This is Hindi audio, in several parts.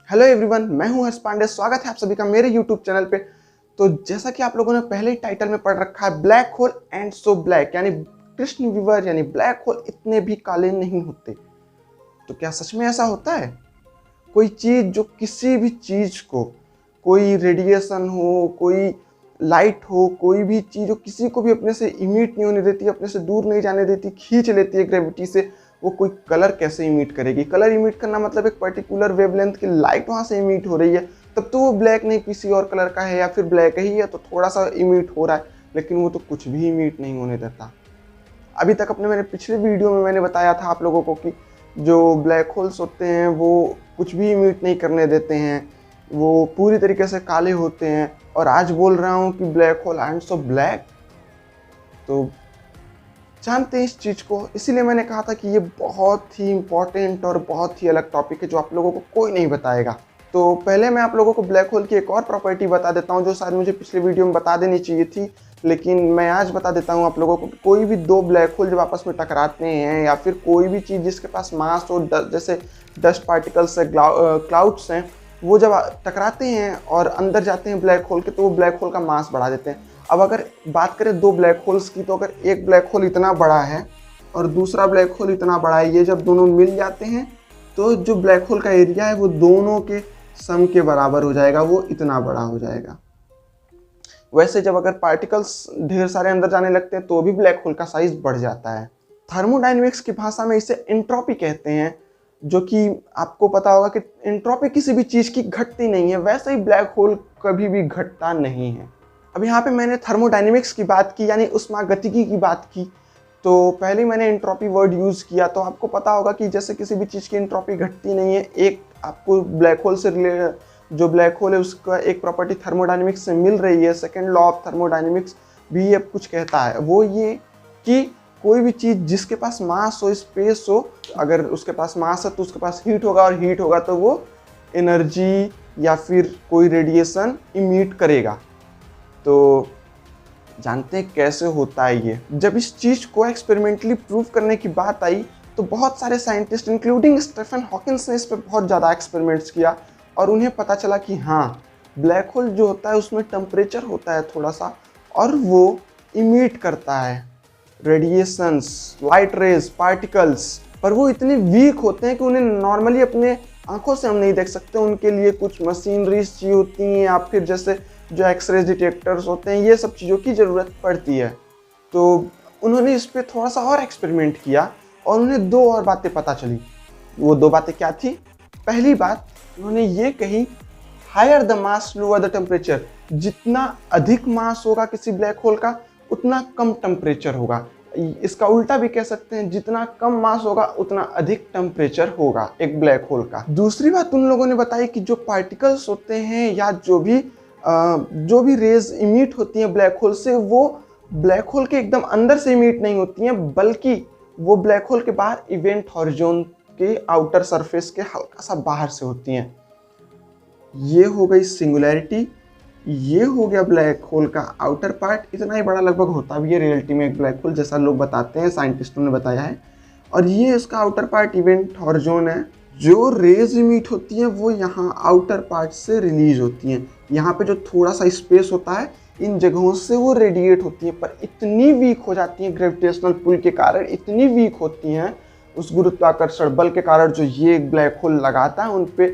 हेलो एवरीवन, मैं हूं हर्ष पांडे। स्वागत है आप सभी का मेरे यूट्यूब चैनल पे। तो जैसा कि आप लोगों ने पहले ही टाइटल में पढ़ रखा है, black hole and so black, यानी कृष्ण विवर यानी ब्लैक होल इतने भी काले नहीं होते। तो क्या सच में ऐसा होता है? कोई चीज़ जो किसी भी चीज़ को, कोई रेडिएशन हो, कोई लाइट हो, कोई भी चीज़ जो किसी को भी अपने से इमिट नहीं होने देती, अपने से दूर नहीं जाने देती, खींच लेती है ग्रेविटी से, वो कोई कलर कैसे इमिट करेगी? कलर इमिट करना मतलब एक पर्टिकुलर वेवलेंथ की लाइट वहाँ से इमिट हो रही है, तब तो वो ब्लैक नहीं किसी और कलर का है, या फिर ब्लैक ही है तो थोड़ा सा इमिट हो रहा है, लेकिन वो तो कुछ भी इमिट नहीं होने देता। अभी तक अपने मेरे पिछले वीडियो में मैंने बताया था आप लोगों को कि जो ब्लैक होल्स होते हैं वो कुछ भी इमिट नहीं करने देते हैं, वो पूरी तरीके से काले होते हैं। और आज बोल रहा हूँ कि black hole and so black. तो जानते हैं इस चीज़ को, इसीलिए मैंने कहा था कि ये बहुत ही इंपॉर्टेंट और बहुत ही अलग टॉपिक है जो आप लोगों को कोई नहीं बताएगा। तो पहले मैं आप लोगों को ब्लैक होल की एक और प्रॉपर्टी बता देता हूँ जो शायद मुझे पिछले वीडियो में बता देनी चाहिए थी, लेकिन मैं आज बता देता हूँ आप लोगों को। कोई भी दो ब्लैक होल जब आपस में टकराते हैं, या फिर कोई भी चीज़ जिसके पास मास हो, जैसे डस्ट पार्टिकल्स है, क्लाउड्स हैं, वो जब टकराते हैं और अंदर जाते हैं ब्लैक होल के, तो वो ब्लैक होल का मास बढ़ा देते हैं। अब अगर बात करें दो ब्लैक होल्स की, तो अगर एक ब्लैक होल इतना बड़ा है और दूसरा ब्लैक होल इतना बड़ा है, ये जब दोनों मिल जाते हैं तो जो ब्लैक होल का एरिया है वो दोनों के सम के बराबर हो जाएगा, वो इतना बड़ा हो जाएगा। वैसे जब अगर पार्टिकल्स ढेर सारे अंदर जाने लगते हैं तो भी ब्लैक होल का साइज बढ़ जाता है। थर्मोडायनेमिक्स की भाषा में इसे एंट्रोपी कहते हैं, जो कि आपको पता होगा कि एंट्रोपी किसी भी चीज़ की घटती नहीं है, वैसे ही ब्लैक होल कभी भी घटता नहीं है। अब यहाँ पे मैंने थर्मोडायनेमिक्स की बात की, यानी उष्मागतिकी की बात की, तो पहले मैंने एंट्रोपी वर्ड यूज़ किया। तो आपको पता होगा कि जैसे किसी भी चीज़ की एंट्रोपी घटती नहीं है, एक आपको ब्लैक होल से जो ब्लैक होल है उसका एक प्रॉपर्टी थर्मोडायनेमिक्स से मिल रही है। सेकेंड लॉ ऑफ थर्मोडायनेमिक्स भी ये कुछ कहता है, वो ये कि कोई भी चीज़ जिसके पास मास हो, स्पेस हो, अगर उसके पास मास है तो उसके पास हीट होगा, और हीट होगा तो वो एनर्जी या फिर कोई रेडिएशन इमिट करेगा। तो जानते हैं कैसे होता है ये? जब इस चीज़ को एक्सपेरिमेंटली प्रूव करने की बात आई तो बहुत सारे साइंटिस्ट इंक्लूडिंग स्टीफन हॉकिंस ने इस पर बहुत ज़्यादा एक्सपेरिमेंट्स किया, और उन्हें पता चला कि हाँ, ब्लैक होल जो होता है उसमें टेम्परेचर होता है थोड़ा सा, और वो इमिट करता है रेडिएशंस, लाइट रेज, पार्टिकल्स, पर वो इतने वीक होते हैं कि उन्हें नॉर्मली अपने आंखों से हम नहीं देख सकते। उनके लिए कुछ मशीनरीज चाहिए होती हैं, या फिर जैसे जो एक्सरे डिटेक्टर्स होते हैं, ये सब चीज़ों की ज़रूरत पड़ती है। तो उन्होंने इस पर थोड़ा सा और एक्सपेरिमेंट किया और उन्हें दो और बातें पता चली। वो दो बातें क्या थी? पहली बात उन्होंने ये कही, higher the mass lower the temperature. जितना अधिक मास होगा किसी ब्लैक होल का उतना कम टेम्परेचर होगा। इसका उल्टा भी कह सकते हैं, जितना कम मास होगा उतना अधिक टेम्परेचर होगा एक ब्लैक होल का। दूसरी बात उन लोगों ने बताई कि जो पार्टिकल्स होते हैं या जो भी रेज इमिट होती हैं ब्लैक होल से, वो ब्लैक होल के एकदम अंदर से इमिट नहीं होती हैं, बल्कि वो ब्लैक होल के बाहर इवेंट हॉरिजॉन के आउटर सरफेस के हल्का सा बाहर से होती हैं। ये हो गई सिंगुलैरिटी, ये हो गया ब्लैक होल का आउटर पार्ट। इतना ही बड़ा लगभग होता भी है रियलिटी में एक ब्लैक होल, जैसा लोग बताते हैं, साइंटिस्टों ने बताया है। और ये इसका आउटर पार्ट इवेंट हॉरिजॉन है। जो रेज इमिट होती हैं वो यहाँ आउटर पार्ट से रिलीज होती हैं। यहाँ पे जो थोड़ा सा स्पेस होता है, इन जगहों से वो रेडिएट होती हैं, पर इतनी वीक हो जाती हैं ग्रेविटेशनल पुल के कारण, इतनी वीक होती हैं उस गुरुत्वाकर्षण बल के कारण जो ये ब्लैक होल लगाता है उन पे,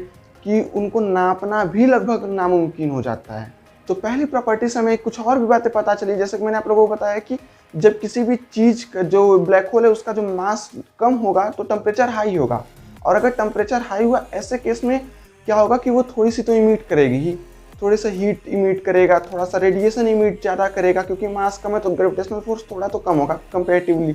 कि उनको नापना भी लगभग नामुमकिन हो जाता है। तो पहली प्रॉपर्टी से हमें कुछ और भी बातें पता चली, जैसे कि मैंने आप लोगों को बताया कि जब किसी भी चीज़ का जो ब्लैक होल है उसका जो मास कम होगा तो टेम्परेचर हाई होगा, और अगर टेम्परेचर हाई हुआ ऐसे केस में क्या होगा कि वो थोड़ी सी तो इमिट करेगी ही, थोड़ी सा हीट इमिट करेगा, थोड़ा सा रेडिएशन इमिट ज़्यादा करेगा, क्योंकि मास कम है तो ग्रेविटेशनल फोर्स थोड़ा तो कम होगा कंपेरेटिवली,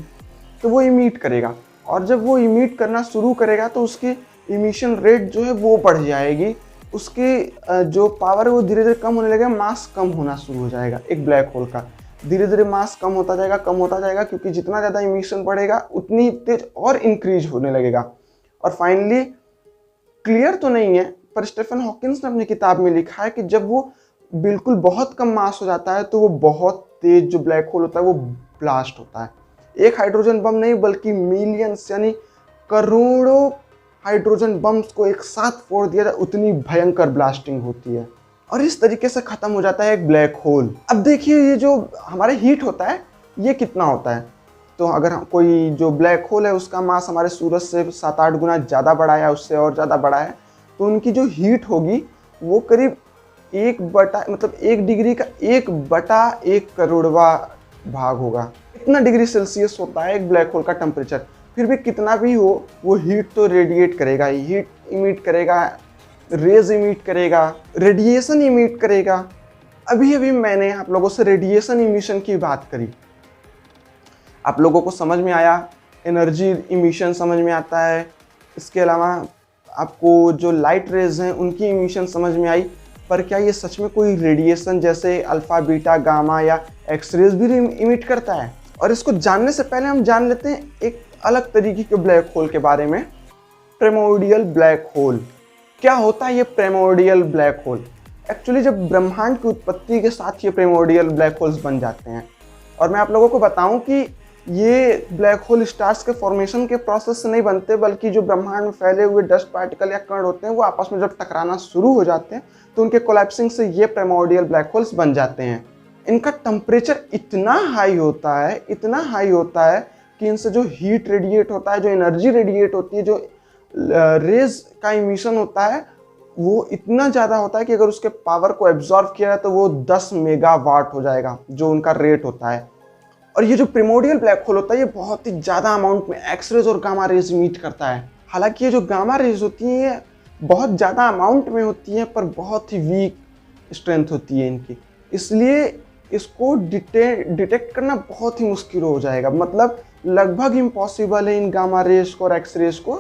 तो वो इमिट करेगा। और जब वो इमिट करना शुरू करेगा तो उसकी इमिशन रेट जो है वो बढ़ जाएगी, उसके जो पावर है वो धीरे धीरे कम होने लगेगा, मास कम होना शुरू हो जाएगा एक ब्लैक होल का। धीरे धीरे मास कम होता जाएगा, कम होता जाएगा, क्योंकि जितना ज़्यादा इमिशन बढ़ेगा उतनी तेज और इंक्रीज होने लगेगा। और फाइनली, क्लियर तो नहीं है, पर स्टीफन हॉकिंस ने अपनी किताब में लिखा है कि जब वो बिल्कुल बहुत कम मास हो जाता है तो वो बहुत तेज जो ब्लैक होल होता है वो ब्लास्ट होता है। एक हाइड्रोजन बम नहीं बल्कि मिलियंस यानी करोड़ों हाइड्रोजन बम्स को एक साथ फोड़ दिया जाए उतनी भयंकर ब्लास्टिंग होती है और इस तरीके से ख़त्म हो जाता है एक ब्लैक होल। अब देखिए ये जो हमारे हीट होता है ये कितना होता है। तो अगर कोई जो ब्लैक होल है उसका मास हमारे सूरज से 7-8 गुना ज़्यादा बड़ा है, उससे और ज़्यादा बड़ा है, तो उनकी जो हीट होगी वो करीब 1 डिग्री का 1/1 करोड़वा भाग होगा। इतना डिग्री सेल्सियस होता है एक ब्लैक होल का टेम्परेचर। फिर भी कितना भी हो वो हीट तो रेडिएट करेगा ही, हीट इमिट करेगा, रेज इमिट करेगा, रेडिएशन इमिट करेगा। अभी अभी मैंने आप लोगों से रेडिएशन इमिशन की बात करी, आप लोगों को समझ में आया, एनर्जी इमिशन समझ में आता है। इसके अलावा आपको जो लाइट रेज हैं उनकी इमिशन समझ में आई, पर क्या ये सच में कोई रेडिएशन जैसे अल्फा, बीटा, गामा या एक्सरेज भी इमिट करता है? और इसको जानने से पहले हम जान लेते हैं एक अलग तरीके के ब्लैक होल के बारे में, प्रिमोर्डियल ब्लैक होल। क्या होता है ये प्रिमोर्डियल ब्लैक होल? एक्चुअली जब ब्रह्मांड की उत्पत्ति के साथ ये प्रिमोर्डियल ब्लैक होल्स बन जाते हैं। और मैं आप लोगों को बताऊं कि ये ब्लैक होल स्टार्स के फॉर्मेशन के प्रोसेस से नहीं बनते, बल्कि जो ब्रह्मांड में फैले हुए डस्ट पार्टिकल या कण होते हैं वो आपस में जब टकराना शुरू हो जाते हैं तो उनके कोलैप्सिंग से ये प्रिमोर्डियल ब्लैक होल्स बन जाते हैं। इनका टेम्परेचर इतना हाई होता है कि इनसे जो हीट रेडिएट होता है, जो एनर्जी रेडिएट होती है, जो रेज का इमिशन होता है वो इतना ज़्यादा होता है कि अगर उसके पावर को एब्जॉर्व किया जाए तो वो 10 मेगावाट हो जाएगा, जो उनका रेट होता है। और ये जो प्रिमोर्डियल ब्लैक होल होता है ये बहुत ही ज़्यादा अमाउंट में एक्स रेज और गामा रेज इमिट करता है। हालांकि ये जो गामा रेज होती हैं ये बहुत ज़्यादा अमाउंट में होती हैं पर बहुत ही वीक स्ट्रेंथ होती है इनकी, इसलिए इसको डिटेक्ट करना बहुत ही मुश्किल हो जाएगा। मतलब लगभग इम्पॉसिबल है इन गामा रेज को और एक्स रेज को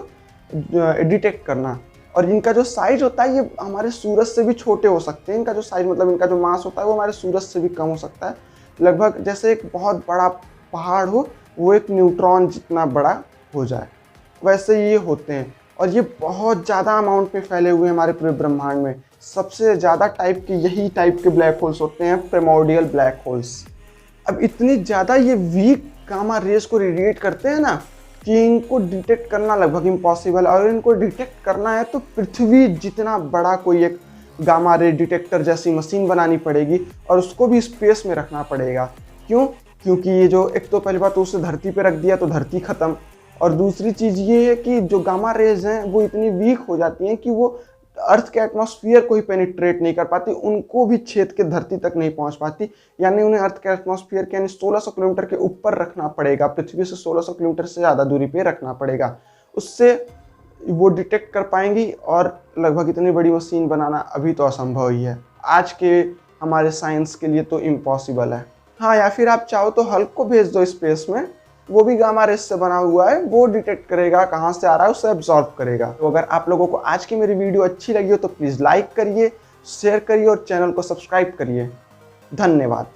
डिटेक्ट करना। और इनका जो साइज होता है ये हमारे सूरज से भी छोटे हो सकते हैं। इनका जो साइज मतलब इनका जो मास होता है वो हमारे सूरज से भी कम हो सकता है। लगभग जैसे एक बहुत बड़ा पहाड़ हो वो एक न्यूट्रॉन जितना बड़ा हो जाए, वैसे ये होते हैं। और ये बहुत ज़्यादा अमाउंट में फैले हुए हैं हमारे पूरे ब्रह्मांड में। सबसे ज़्यादा यही टाइप के ब्लैक होल्स होते हैं, प्रिमोर्डियल ब्लैक होल्स। अब इतनी ज़्यादा ये वीक गामा रेज को रेडिएट करते हैं ना कि इनको डिटेक्ट करना लगभग इम्पॉसिबल है। और इनको डिटेक्ट करना है तो पृथ्वी जितना बड़ा कोई एक गामा रे डिटेक्टर जैसी मशीन बनानी पड़ेगी और उसको भी स्पेस में रखना पड़ेगा। क्यों? क्योंकि ये जो एक तो पहली बात तो उसे धरती पे रख दिया तो धरती ख़त्म, और दूसरी चीज़ ये है कि जो गामा रेज हैं वो इतनी वीक हो जाती हैं कि वो अर्थ के एटमॉस्फेयर को ही पेनिट्रेट नहीं कर पाती, उनको भी छेद के धरती तक नहीं पहुंच पाती। यानी उन्हें अर्थ के एटमॉस्फेयर के यानी 1600 किलोमीटर के ऊपर रखना पड़ेगा, पृथ्वी से 1600 किलोमीटर से ज़्यादा दूरी पे रखना पड़ेगा, उससे वो डिटेक्ट कर पाएंगी। और लगभग इतनी बड़ी मशीन बनाना अभी तो असंभव ही है, आज के हमारे साइंस के लिए तो इम्पॉसिबल है। हाँ, या फिर आप चाहो तो हल्क को भेज दो स्पेस में, वो भी गामा रेज से बना हुआ है, वो डिटेक्ट करेगा कहाँ से आ रहा है, उससे एब्जॉर्ब करेगा। तो अगर आप लोगों को आज की मेरी वीडियो अच्छी लगी हो तो प्लीज़ लाइक करिए, शेयर करिए और चैनल को सब्सक्राइब करिए। धन्यवाद।